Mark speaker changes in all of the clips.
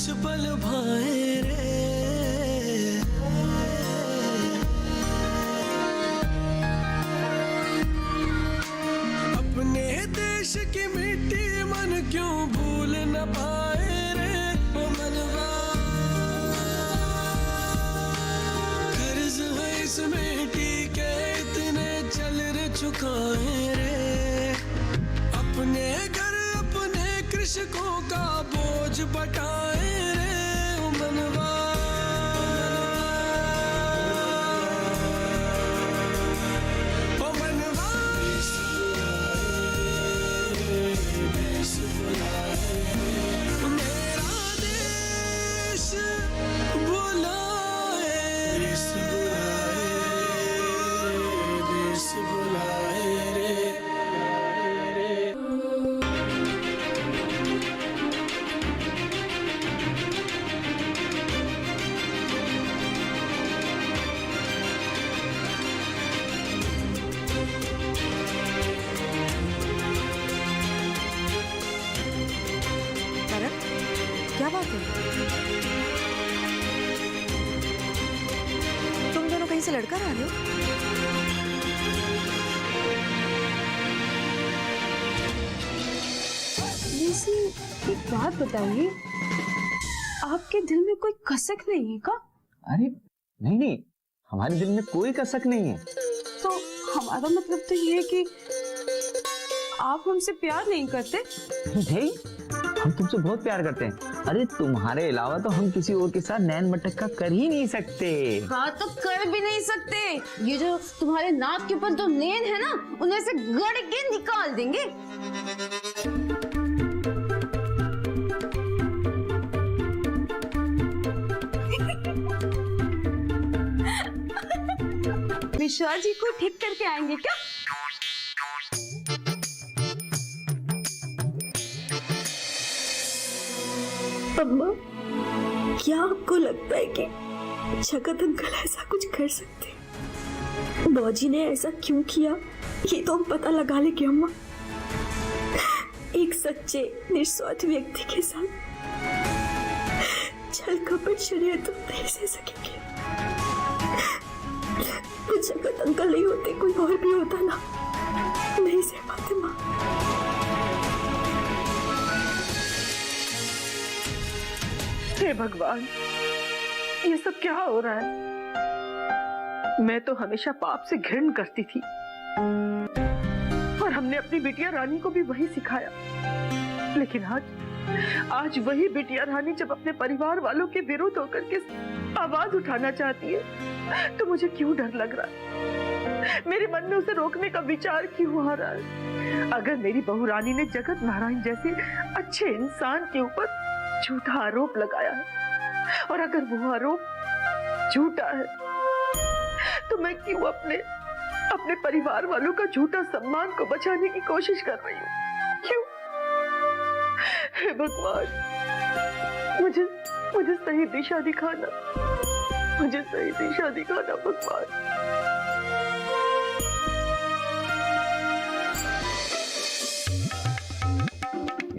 Speaker 1: कुछ पल भाए रे। अपने देश की मिट्टी मन क्यों भूल न पाए रे। ओ मनवा कर्ज है इस मिट्टी के इतने चल रे चुकाए रे। अपने घर अपने कृषकों का बोझ बटाए रे। ओ मनवा
Speaker 2: क्या बात है? तुम दोनों कहीं से लड़कर आ रहे हो?
Speaker 3: वैसे एक बात बताइए, आपके दिल में कोई कसक नहीं है क्या?
Speaker 4: अरे नहीं नहीं, हमारे दिल में कोई कसक नहीं है।
Speaker 3: तो हमारा मतलब तो ये है कि आप हमसे प्यार नहीं करते?
Speaker 4: नहीं, हम तुमसे बहुत प्यार करते हैं। अरे तुम्हारे अलावा तो हम किसी और के साथ नैन मटक्का कर ही नहीं सकते।
Speaker 5: हाँ तो कर भी नहीं सकते। ये जो तुम्हारे नाक के ऊपर जो नैन है ना, उन्हें से गड़ के निकाल देंगे।
Speaker 3: मिश्रा जी को ठीक करके आएंगे क्या?
Speaker 6: अम्मा, क्या आपको लगता है कि जगत अंकल ऐसा कुछ कर सकते हैं? बौजी ने ऐसा क्यों किया ये तो हम पता लगा लेंगे अम्मा। एक सच्चे निस्वार्थ व्यक्ति के साथ छल कपट शरीयत तो नहीं सह सकेंगे। वो जगत अंकल नहीं होते कोई और भी होता ना, नहीं सह पाते माँ।
Speaker 7: हे भगवान, ये सब क्या हो रहा है? मैं तो हमेशा पाप से घृण करती थी और हमने अपनी बिटिया रानी को भी वही सिखाया। लेकिन आज वही बिटिया रानी जब अपने परिवार वालों के विरुद्ध होकर के आवाज उठाना चाहती है तो मुझे क्यों डर लग रहा है? मेरे मन में उसे रोकने का विचार क्यों आ रहा है? अगर मेरी बहू रानी ने जगत नारायण जैसे अच्छे इंसान के ऊपर झूठा आरोप लगाया है और अगर वो आरोप झूठा है तो मैं क्यों अपने परिवार वालों का झूठा सम्मान को बचाने की कोशिश कर रही हूँ? क्यों? हे भगवान, मुझे सही दिशा दिखाना, मुझे सही दिशा दिखाना भगवान।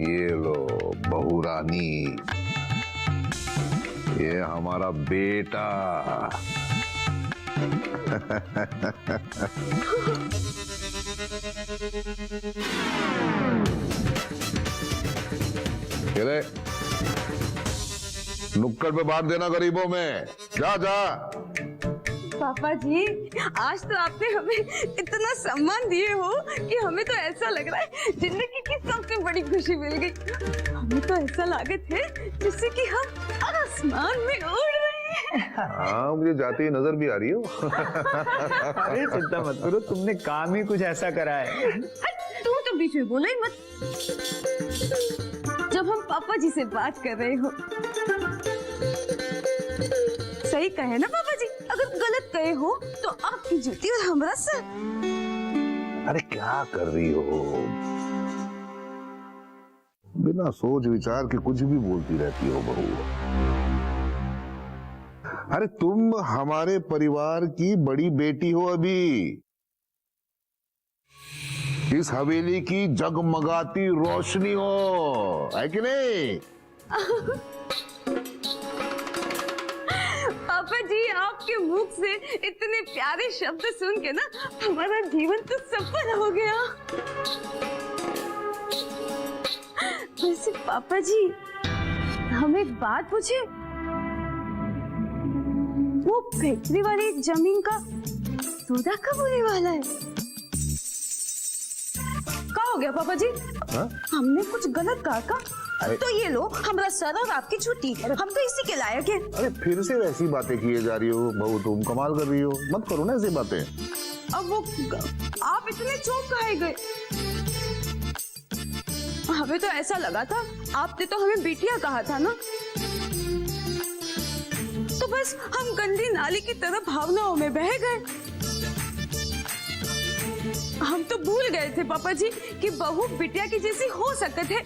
Speaker 8: ये लो बहू रानी, ये हमारा बेटा। चले नुक्कड़ पे बांट देना गरीबों में। जा जा।
Speaker 3: पापा जी, आज तो आपने हमें इतना सम्मान दिए हो कि हमें तो ऐसा लग रहा है जिंदगी की सबसे बड़ी खुशी मिल गई। हमें तो ऐसा लागत है जैसे कि हम आसमान में उड़ रहे हैं।
Speaker 8: हाँ, मुझे जाती हुई नजर भी आ रही हो।
Speaker 4: अरे चिंता मत करो, तुमने काम ही कुछ ऐसा करा है।
Speaker 3: तुम तो बीच में बोलो ही मत। जब हम पापा जी से बात कर रहे हो, सही कहे ना पापा जी? अगर गलत कहे हो तो आपकी जूती और हमारा सर।
Speaker 8: अरे क्या कर रही हो? बिना सोच विचार के कुछ भी बोलती रहती हो बहू। अरे तुम हमारे परिवार की बड़ी बेटी हो अभी। इस हवेली की जगमगाती रोशनी हो, है कि नहीं?
Speaker 3: आपके मुख से इतने प्यारे शब्द सुन के ना हमारा जीवन तो सफल हो गया। वैसे पापा जी, हम एक बात पूछे? वो फैक्ट्री वाली जमीन का सौदा कब होने वाला है? क्या हो गया पापा जी? हमने कुछ गलत कहा का? तो ये लो हमारा सर और आपकी छुट्टी, हम तो इसी के लायक हैं।
Speaker 8: अरे फिर से वैसी बातें किए जा रही हो बहू, तुम कमाल कर रही हो, मत करो ना ऐसी बातें।
Speaker 3: अब वो आप इतने चौंक काहे गए? हमें तो ऐसा लगा था, आपने तो हमें बिटिया कहा था ना, तो बस हम गंदी नाली की तरह भावनाओं में बह गए। हम तो भूल गए थे पापा जी कि बहू बिटिया की जैसी हो सकते थे,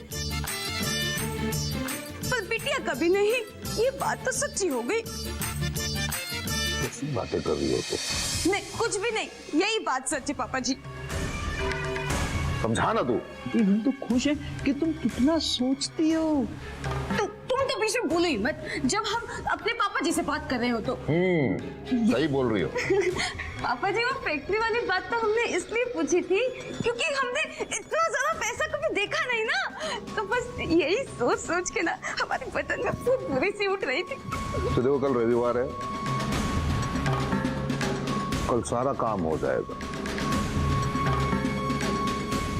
Speaker 3: पर बिटिया कभी नहीं। ये बात तो सच्ची हो गई।
Speaker 8: कैसी बातें कर रही हो तुम?
Speaker 3: नहीं कुछ भी नहीं, यही बात सच है पापा जी।
Speaker 8: समझा ना तू।
Speaker 4: हम तो खुश हैं कि तुम कितना सोचती हो।
Speaker 5: तुम तो बीच में बोलो ही मत जब हम अपने पापा जी से बात कर रहे हो तो।
Speaker 8: सही बोल रही हो।
Speaker 3: पापा जी, वो फैक्ट्री वाली बात तो हमने इसलिए पूछी थी क्योंकि हमने इतना ज्यादा पैसा कभी देखा नहीं ना, तो बस यही सोच सोच के ना हमारे बदन में फूट बुरी सी उठ रही थी।
Speaker 8: तो देखो कल रविवार है, कल सारा काम हो जाएगा।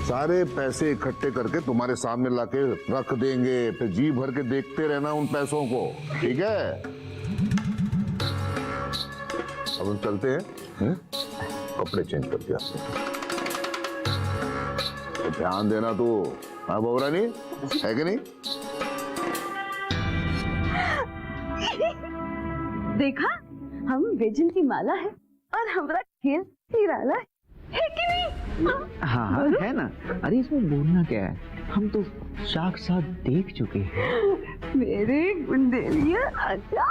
Speaker 8: सारे पैसे इकट्ठे करके तुम्हारे सामने लाके रख देंगे, फिर जी भर के देखते रहना उन पैसों को, ठीक है? अब हम चलते हैं, कपड़े चेंज करके आते हैं। तो ध्यान देना तू, हाँ बहू रानी, है कि नहीं?
Speaker 3: देखा, हम वैजयंती माला है और हमारा खेल निराला है कि नहीं?
Speaker 4: हाँ है ना। अरे इसमें बोलना क्या है, हम तो साक्षात देख चुके हैं।
Speaker 3: मेरे गुंदेलिया आजा।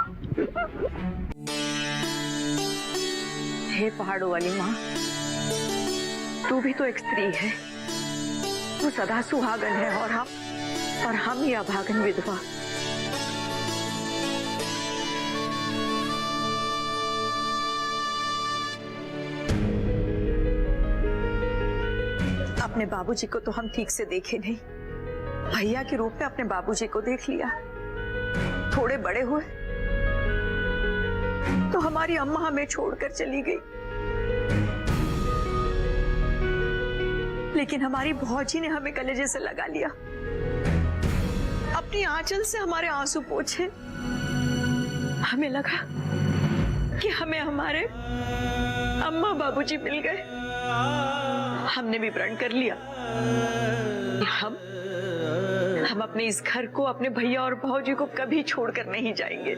Speaker 7: हे पहाड़ों वाली माँ, तू भी तो एक स्त्री है, तू सदा सुहागन है और हम ही अभागन विधवा। अपने बाबूजी को तो हम ठीक से देखे नहीं, भैया के रूप में अपने बाबूजी को देख लिया। थोड़े बड़े हुए तो हमारी अम्मा हमें छोड़कर चली गई, लेकिन हमारी भौजी ने हमें कलेजे से लगा लिया, अपनी आंचल से हमारे आंसू पोंछे। हमें लगा कि हमें हमारे अम्मा बाबूजी मिल गए, हमने भी प्रण कर लिया हम अपने इस घर को, अपने भैया और भौजी को कभी छोड़कर नहीं जाएंगे।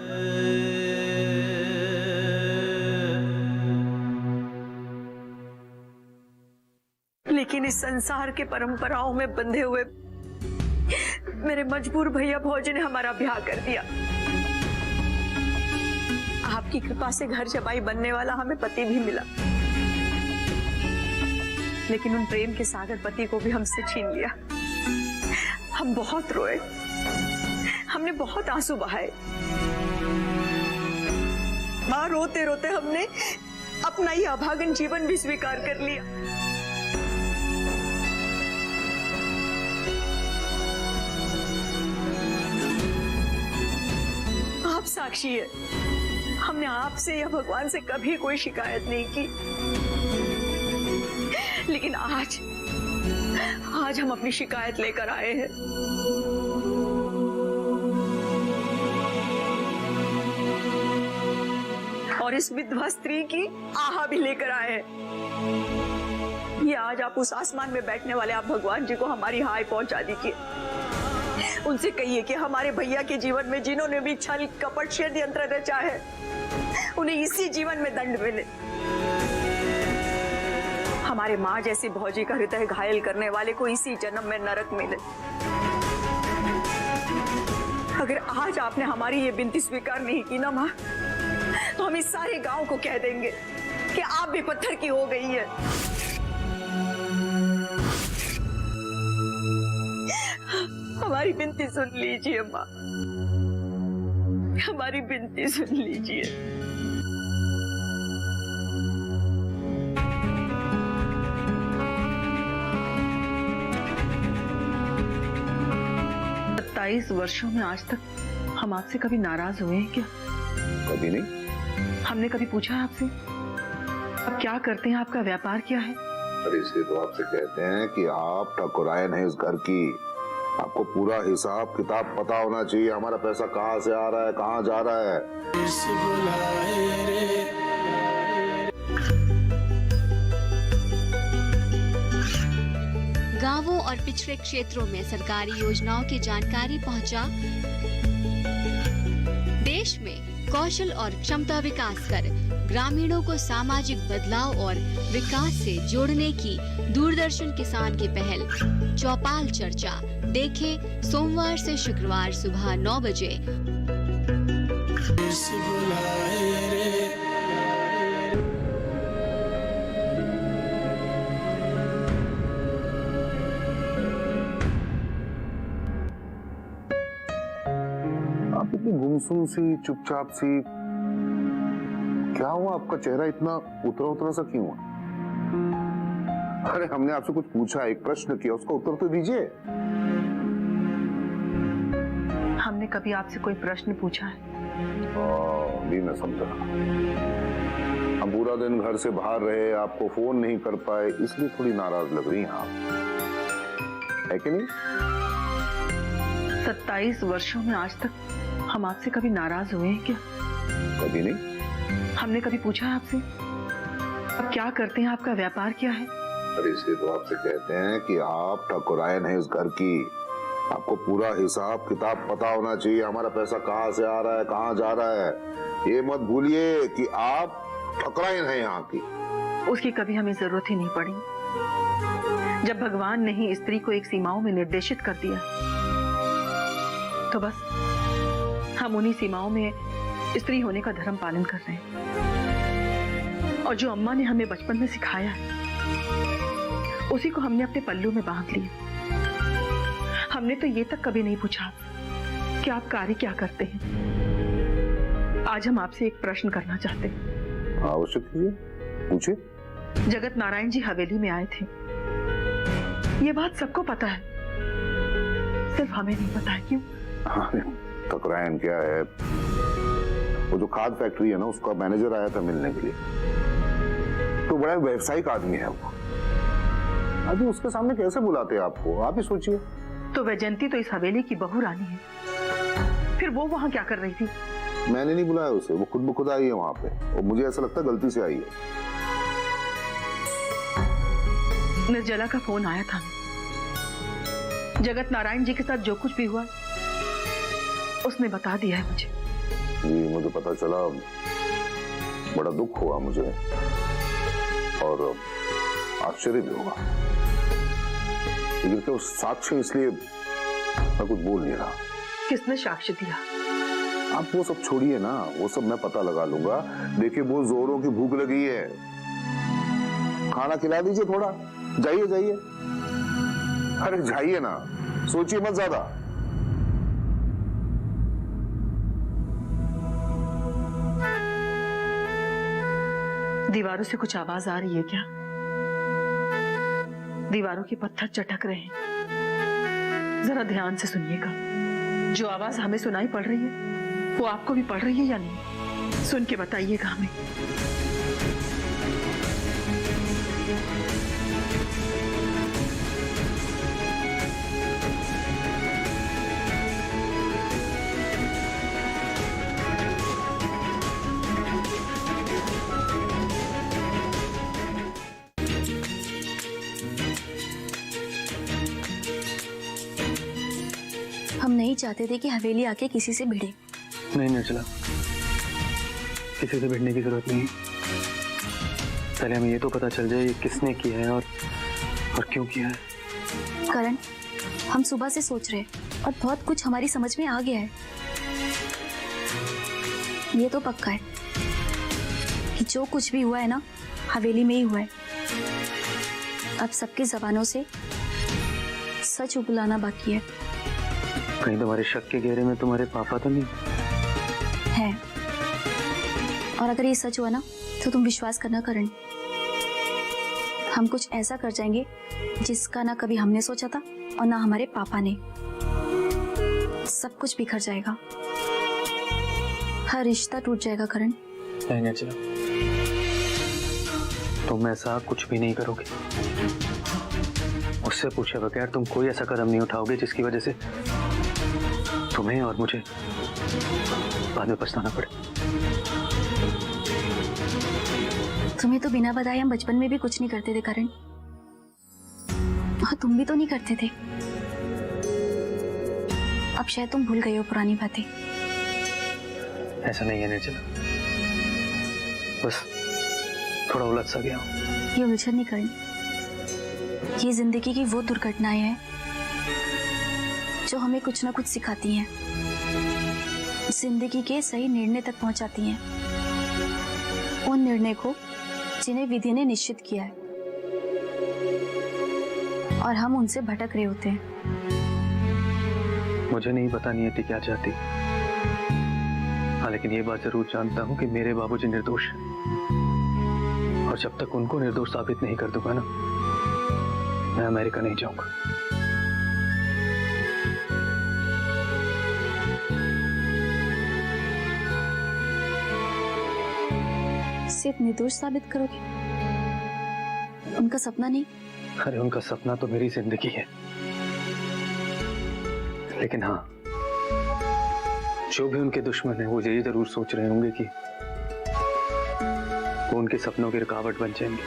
Speaker 7: लेकिन इस संसार के परंपराओं में बंधे हुए मेरे मजबूर भैया भौजी ने हमारा ब्याह कर दिया। आपकी कृपा से घर जमाई बनने वाला हमें पति भी मिला, लेकिन उन प्रेम के सागर पति को भी हमसे छीन लिया। हम बहुत रोए, हमने बहुत आंसू बहाए। मां, रोते रोते हमने अपना ही अभागन जीवन भी स्वीकार कर लिया। आप साक्षी है, हमने आपसे या भगवान से कभी कोई शिकायत नहीं की, लेकिन आज हम अपनी शिकायत लेकर आए हैं। और इस विधवा स्त्री की आहा भी लेकर आए हैं। ये आज आप उस आसमान में बैठने वाले आप भगवान जी को हमारी हाय पहुंचा दीजिए। उनसे कहिए कि हमारे भैया के जीवन में जिन्होंने भी छल कपट षड्यंत्र रचा है, उन्हें इसी जीवन में दंड मिले। हमारे माँ जैसी भौजी का हृदय घायल करने वाले को इसी जन्म में नरक मिले। अगर आज आपने हमारी ये विनती स्वीकार नहीं की ना माँ, तो हम इस सारे गांव को कह देंगे कि आप भी पत्थर की हो गई है। हमारी विनती सुन लीजिए माँ, हमारी विनती सुन लीजिए। 27 वर्षों में आज तक हम आपसे कभी नाराज हुए हैं क्या?
Speaker 8: कभी नहीं।
Speaker 7: हमने कभी पूछा है आपसे आप क्या करते हैं, आपका व्यापार क्या है?
Speaker 8: अरे इसलिए तो आपसे कहते हैं कि आप ठकुरायन है इस घर की, आपको पूरा हिसाब किताब पता होना चाहिए। हमारा पैसा कहाँ से आ रहा है, कहाँ जा रहा है।
Speaker 1: इस बुलाए रे
Speaker 9: गांवों और पिछड़े क्षेत्रों में सरकारी योजनाओं की जानकारी पहुंचा। देश में कौशल और क्षमता विकास कर ग्रामीणों को सामाजिक बदलाव और विकास से जोड़ने की दूरदर्शन किसान की पहल चौपाल चर्चा देखें सोमवार से शुक्रवार सुबह 9 बजे।
Speaker 1: इस बुलाए रे
Speaker 8: आप इतनी गुमसुम सी, चुपचाप सी, क्या हुआ? आपका चेहरा इतना उतरा उतरा सा क्यों हुआ? अरे हमने आपसे कुछ पूछा, एक प्रश्न किया, उसका उत्तर तो दीजिए।
Speaker 7: हमने कभी आपसे कोई प्रश्न पूछा है?
Speaker 8: भी मैं समझा। हम पूरा दिन घर से बाहर रहे, आपको फोन नहीं कर पाए, इसलिए थोड़ी नाराज लग रही हैं आप, है कि नहीं?
Speaker 7: 27 वर्षों में आज तक हम आपसे कभी नाराज हुए हैं क्या?
Speaker 8: कभी नहीं।
Speaker 7: हमने कभी पूछा है आपसे आप क्या करते हैं, आपका व्यापार क्या है?
Speaker 8: अरे इसलिए तो आपसे कहते हैं कि आप ठकुरायन है इस घर की, आपको पूरा हिसाब किताब पता होना चाहिए। हमारा पैसा कहाँ से आ रहा है, कहाँ जा रहा है। ये मत भूलिए कि आप ठकुरायन है यहाँ की।
Speaker 7: उसकी कभी हमें जरूरत ही नहीं पड़ी। जब भगवान ने ही स्त्री को एक सीमाओं में निर्देशित कर दिया तो बस हम उन्हीं सीमाओं में स्त्री होने का धर्म पालन कर रहे हैं। और जो अम्मा ने हमें बचपन में सिखाया है उसी को हमने अपने पल्लू में बांध लिया। हमने तो ये तक कभी नहीं पूछा कि आप कार्य क्या करते हैं। आज हम आपसे एक प्रश्न करना चाहते हैं।
Speaker 8: आवश्यक कीजिए, पूछिए।
Speaker 7: जगत नारायण जी हवेली में आए थे, ये बात सबको पता है, सिर्फ हमें नहीं पता है। क्यों?
Speaker 8: ठकुरायन क्या है? वो जो खाद फैक्ट्री है ना, उसका मैनेजर आया था मिलने के लिए, तो बड़ा व्यावसायिक आदमी है वो। अभी उसके सामने कैसे बुलाते हैं आपको, आप ही सोचिए।
Speaker 7: तो वैजयंती तो इस हवेली की बहू रानी है, फिर वो वहां क्या कर रही थी?
Speaker 8: मैंने नहीं बुलाया उसे, वो खुद ब खुद आई है वहां पे, और मुझे ऐसा लगता है गलती से आई है।
Speaker 7: निर्जला का फोन आया था, जगत नारायण जी के साथ जो कुछ भी हुआ उसने बता दिया है मुझे।
Speaker 8: जी मुझे पता चला, बड़ा दुख हुआ मुझे और आश्चर्य भी हुआ, लेकिन क्या साक्ष्य, इसलिए मैं कुछ बोल नहीं रहा।
Speaker 7: किसने साक्ष्य दिया?
Speaker 8: आप वो सब छोड़िए ना, वो सब मैं पता लगा लूंगा। देखिए बहुत जोरों की भूख लगी है, खाना खिला दीजिए थोड़ा। जाइए जाइए, अरे जाइए ना, सोचिए मत ज्यादा।
Speaker 7: दीवारों से कुछ आवाज आ रही है क्या? दीवारों के पत्थर चटक रहे हैं, जरा ध्यान से सुनिएगा। जो आवाज हमें सुनाई पड़ रही है वो आपको भी पड़ रही है या नहीं? सुन के बताइएगा हमें।
Speaker 2: हम नहीं चाहते थे कि हवेली आके किसी से भिड़े।
Speaker 10: नहीं निर्जला, किसी से भिड़ने की जरूरत नहीं है। पहले हमें ये तो पता चल जाए ये किसने किया है और क्यों किया है।
Speaker 2: करण, हम सुबह से सोच रहे हैं और बहुत कुछ हमारी समझ में आ गया है। ये तो पक्का है कि जो कुछ भी हुआ है ना, हवेली में ही हुआ है। अब सबकी जबानों से सच उगलाना बाकी है।
Speaker 10: कहीं तुम्हारे शक के घेरे में तुम्हारे पापा तो नहीं
Speaker 2: है? और अगर ये सच हुआ ना तो तुम विश्वास करना करण, हम कुछ ऐसा कर जाएंगे जिसका ना कभी हमने सोचा था और ना हमारे पापा ने। सब कुछ बिखर जाएगा, हर रिश्ता टूट जाएगा करण।
Speaker 10: नहीं निर्जला, तुम ऐसा कुछ भी नहीं करोगे। उससे पूछे बगैर तुम कोई ऐसा कदम नहीं उठाओगे जिसकी वजह से तुम्हें और मुझे बाद में पछताना पड़े।
Speaker 2: तुम्हें तो बिना बताए हम बचपन में भी कुछ नहीं करते थे करण, और तुम भी तो नहीं करते थे। अब शायद तुम भूल गए हो पुरानी बातें।
Speaker 10: ऐसा नहीं है निर्जला, बस थोड़ा उलझ सा गया हूं।
Speaker 2: ये उलझन नहीं करण, ये जिंदगी की वो दुर्घटनाएं हैं जो हमें कुछ ना कुछ सिखाती हैं, जिंदगी के सही निर्णय तक पहुंचाती हैं, उन निर्णय को जिन्हें विधि ने निश्चित किया है, और हम उनसे भटक रहे होते हैं।
Speaker 10: मुझे नहीं पता नियति क्या चाहती, हाँ, लेकिन ये बात जरूर जानता हूँ कि मेरे बाबूजी निर्दोष हैं, और जब तक उनको निर्दोष साबित नहीं कर दूंगा ना, मैं अमेरिका नहीं जाऊंगा।
Speaker 2: सिर्फ निर्दोष साबित करोगे, उनका सपना नहीं?
Speaker 10: अरे उनका सपना तो मेरी जिंदगी है, लेकिन हाँ, जो भी उनके दुश्मन हैं वो यही जरूर सोच रहे होंगे कि वो उनके सपनों की रुकावट बन जाएंगे।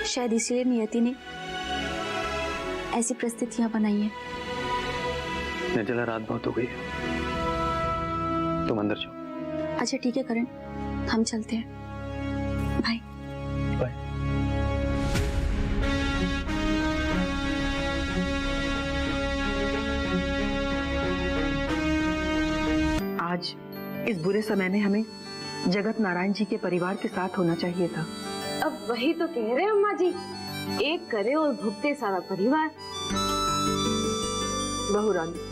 Speaker 2: शायद इसीलिए नियति ने ऐसी परिस्थितियां बनाई हैं।
Speaker 10: निर्जला, रात बहुत हो गई है, तुम अंदर जाओ।
Speaker 2: अच्छा ठीक है करण, हम चलते हैं। Bye
Speaker 10: bye.
Speaker 7: आज इस बुरे समय में हमें जगत नारायण जी के परिवार के साथ होना चाहिए था।
Speaker 5: अब वही तो कह रहे अम्मा जी, एक करे और भुगते सारा परिवार।
Speaker 7: बहू रानी,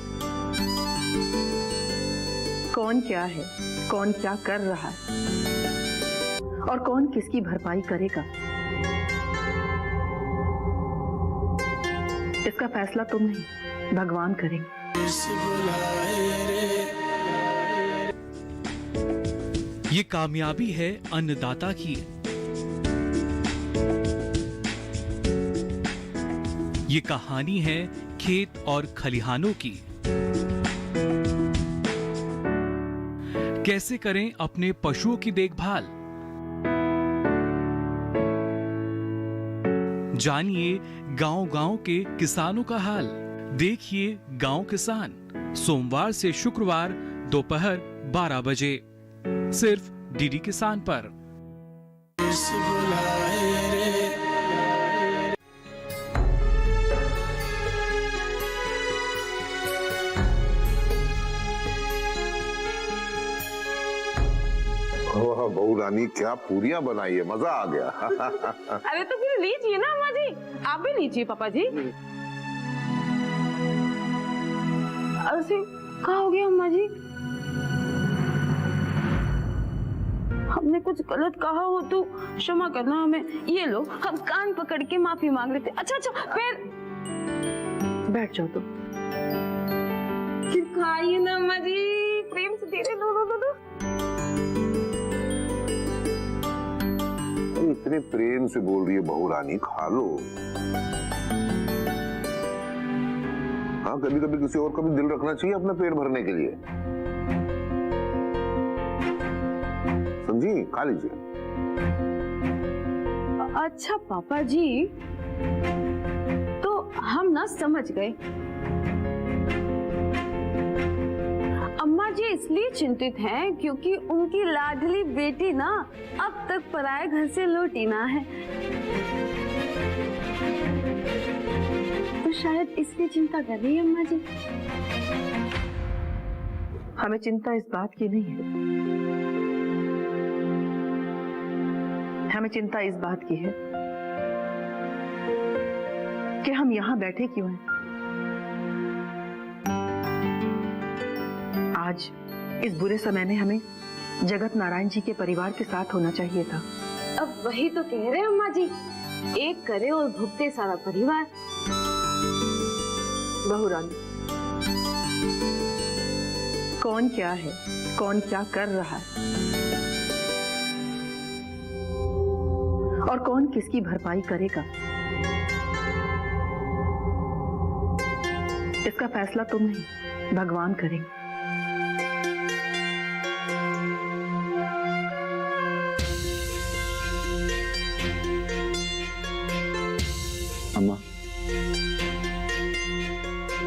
Speaker 7: कौन क्या है, कौन क्या कर रहा है, और कौन किसकी भरपाई करेगा, इसका फैसला तुम नहीं, भगवान करेंगे।
Speaker 1: ये कामयाबी है अन्नदाता की। ये कहानी है खेत और खलिहानों की। कैसे करें अपने पशुओं की देखभाल, जानिए गांव-गांव के किसानों का हाल। देखिए गांव किसान, सोमवार से शुक्रवार दोपहर 12 बजे, सिर्फ डीडी किसान पर।
Speaker 8: बहू रानी, क्या पूरियां बनाई है, मजा आ गया।
Speaker 3: अरे तो फिर लीजिए ना अम्मा जी, आप भी लीजिए पापा जी। अरे क्या हो गया अम्मा जी? हमने कुछ गलत कहा हो तो क्षमा करना हमें। ये लो, हम कान पकड़ के माफी मांग लेते। अच्छा फिर
Speaker 7: बैठ जाओ तुम।
Speaker 3: खाइए ना अम्मा जी, प्रेम से धीरे। लो।
Speaker 8: इतने प्रेम से बोल रही है बहू रानी, खा लो। हाँ, कभी कभी किसी और का भी दिल रखना चाहिए अपना पेट भरने के लिए, समझी? खा लीजिए।
Speaker 3: अच्छा पापा जी, तो हम ना समझ गए। अम्मा जी इसलिए चिंतित हैं क्योंकि उनकी लाडली बेटी ना अब तक पराये घर से लौटी ना है, तो शायद इसलिए चिंता कर रही है अम्मा जी।
Speaker 7: हमें चिंता इस बात की नहीं है, हमें चिंता इस बात की है कि हम यहाँ बैठे क्यों हैं। आज इस बुरे समय में हमें जगत नारायण जी के परिवार के साथ होना चाहिए था,
Speaker 5: अब वही तो कह रहे हैं अम्मा जी, एक करे और भुगते सारा परिवार।
Speaker 7: बहू रानी, कौन क्या है, कौन क्या कर रहा है और कौन किसकी भरपाई करेगा, इसका फैसला तुम नहीं, भगवान करेंगे।
Speaker 4: अम्मा,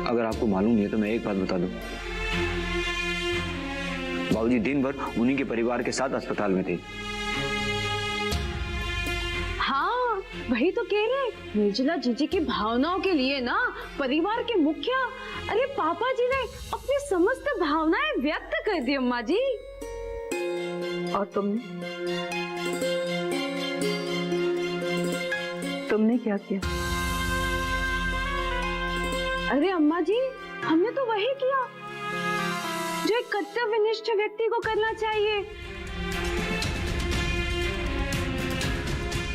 Speaker 4: अगर आपको मालूम नहीं है तो मैं एक बात बता दूं। बाबूजी दिन भर उन्हीं के परिवार के साथ अस्पताल में थे।
Speaker 5: हाँ, वही तो कह रहे, निर्जला जीजी की भावनाओं के लिए ना परिवार के मुखिया, अरे पापा जी ने अपनी समस्त भावनाएं व्यक्त कर दी अम्मा जी।
Speaker 7: और तुमने क्या किया?
Speaker 5: अरे अम्मा जी, हमने तो वही किया जो एक कर्तव्यनिष्ठ व्यक्ति को करना चाहिए।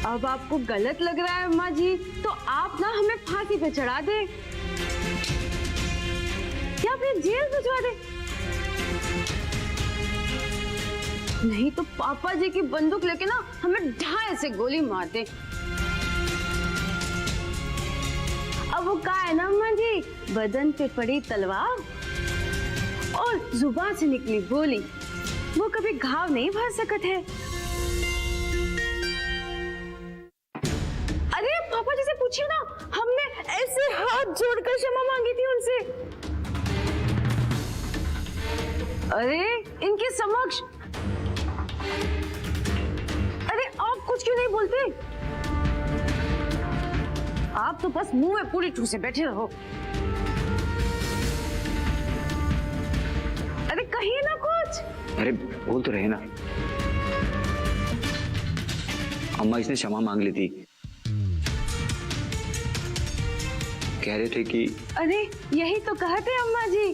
Speaker 5: अब आपको गलत लग रहा है अम्मा जी, तो आप ना हमें फांसी पे चढ़ा दे या फिर जेल भिजवा दे, नहीं तो पापा जी की बंदूक लेके ना हमें ढाई से गोली मार दे। अब वो कहा है ना अम्मा जी, बदन पे पड़ी तलवार और जुबान से निकली गोली, वो कभी घाव नहीं भर सकत है। अरे पापा जी से पूछिए ना, हमने ऐसे हाथ जोड़कर क्षमा मांगी थी उनसे। अरे इनके समक्ष, अरे आप कुछ क्यों नहीं बोलते? आप तो बस मुंह में पूरी ठूसे बैठे रहो। अरे कहिए ना कुछ।
Speaker 4: अरे बोल तो रहे ना अम्मा, इसने क्षमा मांग ली थी, कह रहे थे कि।
Speaker 5: अरे यही तो कहते अम्मा जी,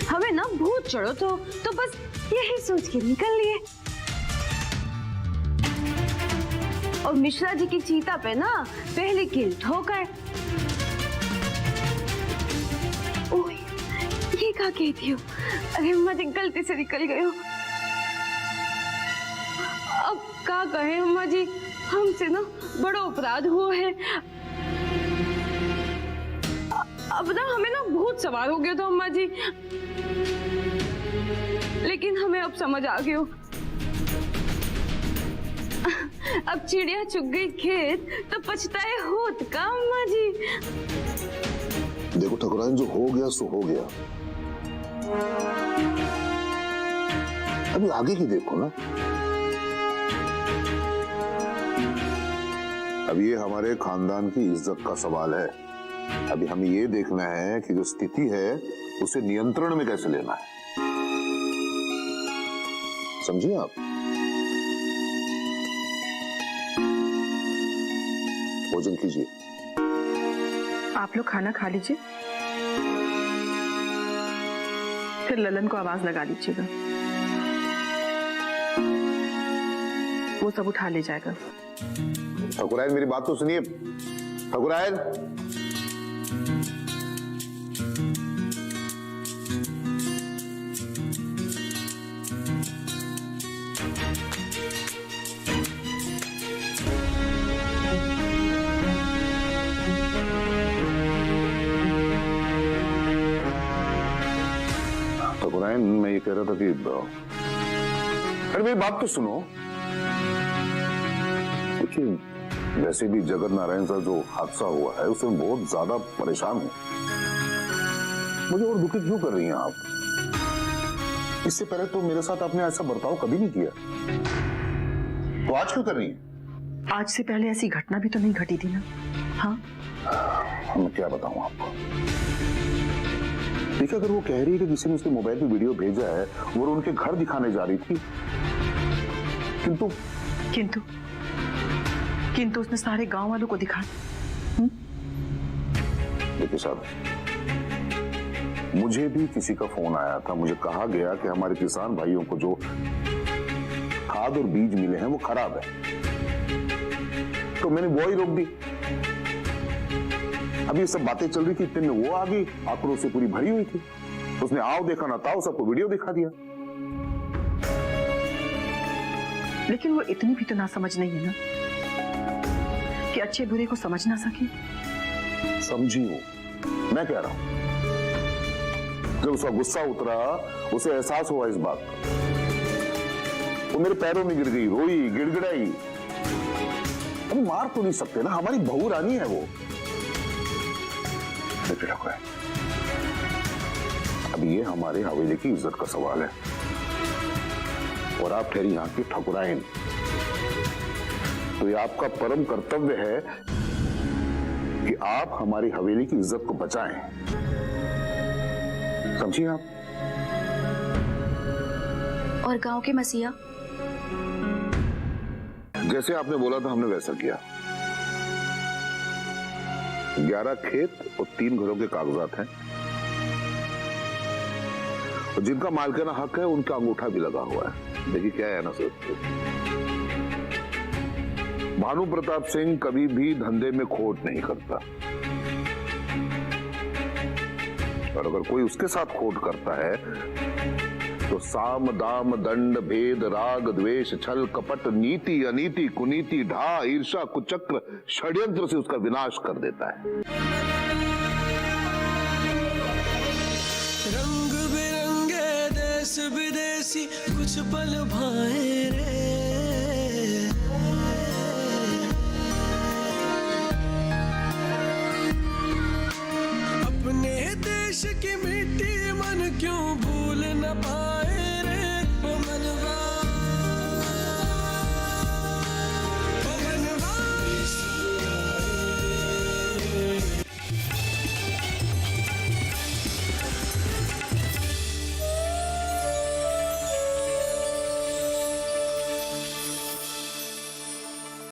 Speaker 5: हमें ना भूत चढ़ो तो बस यही सोच के निकल लिए। और मिश्रा जी की चीता पे ना पहली कील ठोकर। ओह, ये क्या कहती हो? अरे अम्मा जी गलती से निकल गए हो। अब क्या कहे अम्मा जी, हमसे ना बड़ा अपराध हुआ है। अब ना हमें ना भूत सवार हो गया था अम्मा जी, लेकिन हमें अब समझ आ गया। अब चिड़िया चुग गई खेत तो पछताए होत का अम्मा जी।
Speaker 8: देखो ठकुराइन, जो हो गया सो हो गया, अभी आगे की देखो ना। अब ये हमारे खानदान की इज्जत का सवाल है। अभी हमें ये देखना है कि जो स्थिति है उसे नियंत्रण में कैसे लेना है, समझिए आप। भोजन कीजिए।
Speaker 7: आप लोग खाना खा लीजिए, फिर ललन को आवाज लगा लीजिएगा, वो सब उठा ले जाएगा।
Speaker 8: ठकुराइन मेरी बात तो सुनिए। ठकुराइन, ठकुराइन मैं ये कह रहा था कि अरे मेरी बात तो सुनो। देखिए, वैसे भी जगत नारायण का जो हादसा हुआ है उससे मैं बहुत ज्यादा परेशान हूं। मुझे और दुखी क्यों कर रही हैं आप? इससे पहले तो मेरे साथ आपने ऐसा बर्ताव कभी नहीं किया, तो आज क्यों कर रही हैं?
Speaker 7: आज से पहले ऐसी घटना भी तो नहीं घटी थी ना। हाँ,
Speaker 8: मैं क्या बताऊं आपको। देखिए, अगर वो कह रही है कि किसी ने उसके मोबाइल पे वीडियो भेजा है, वो उनके घर दिखाने जा रही थी,
Speaker 7: किंतु उसने सारे गांव वालों को दिखा।
Speaker 8: देखिए साहब, मुझे भी किसी का फोन आया था, मुझे कहा गया कि हमारे किसान भाइयों को जो खाद और बीज मिले हैं वो खराब है, तो मैंने वो ही रोक दी। अभी सब बातें चल रही थी, इतने में वो आ गई, आक्रोश से पूरी भरी हुई थी। उसने आओ देखा ना ताओ सबको वीडियो दिखा दिया।
Speaker 7: लेकिन वो इतनी भी तो ना समझ नहीं है ना कि अच्छे बुरे को समझ ना सके।
Speaker 8: समझी हूं, मैं कह रहा हूं जब उसका गुस्सा उतरा, उसे एहसास हुआ इस बात का, वो मेरे पैरों में गिर गई, रोई, गिड़गिड़ाई। हम मार तो नहीं सकते ना, हमारी बहू रानी है वो। अब ये हमारे हवेली की इज्जत का सवाल है और आप ठहरी यहां की ठकुराइन, तो ये आपका परम कर्तव्य है कि आप हमारी हवेली की इज्जत को बचाएं। समझिए आप?
Speaker 2: और गांव के मसीहा?
Speaker 8: जैसे आपने बोला था हमने वैसा किया। 11 खेत और 3 घरों के कागजात हैं और जिनका मालिकाना हक है उनका अंगूठा भी लगा हुआ है। देखिए क्या है ना सर, भानु प्रताप सिंह कभी भी धंधे में खोट नहीं करता और अगर कोई उसके साथ खोट करता है तो साम दाम दंड भेद राग द्वेष छल कपट नीति अनीति कुनीति ढा ईर्षा कुचक्र षड्यंत्र से उसका विनाश कर देता है।
Speaker 11: रंग बिरंगे देश विदेशी कुछ पल भाए रे, अपने देश की मिट्टी मन क्यों भूल न पाए।